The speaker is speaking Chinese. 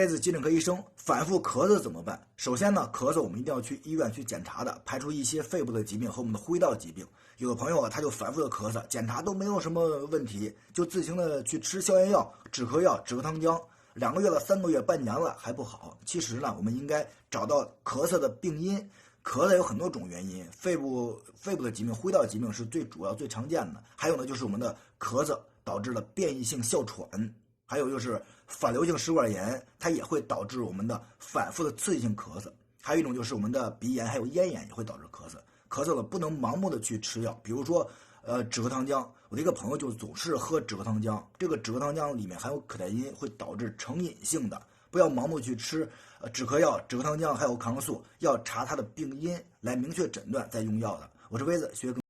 妹子急诊科医生，反复咳嗽怎么办？首先呢，咳嗽我们一定要去医院去检查的，排除一些肺部的疾病和我们的呼吸道疾病。有的朋友啊，他就反复的咳嗽，检查都没有什么问题，就自行的去吃消炎药、止咳药、止咳糖浆，2个月了、3个月、半年了还不好。其实呢，我们应该找到咳嗽的病因。咳嗽有很多种原因，肺部的疾病、呼吸道疾病是最主要、最常见的。还有呢，就是我们的咳嗽导致了变异性哮喘。还有就是反流性食管炎，它也会导致我们的反复的刺激性咳嗽。还有一种就是我们的鼻炎，还有咽炎也会导致咳嗽。咳嗽了不能盲目的去吃药，比如说止咳糖浆。我的一个朋友就总是喝止咳糖浆，这个止咳糖浆里面含有可待因，会导致成瘾性的。不要盲目去吃止咳药、止咳糖浆还有抗生素，要查它的病因来明确诊断再用药的。我是威子，学更。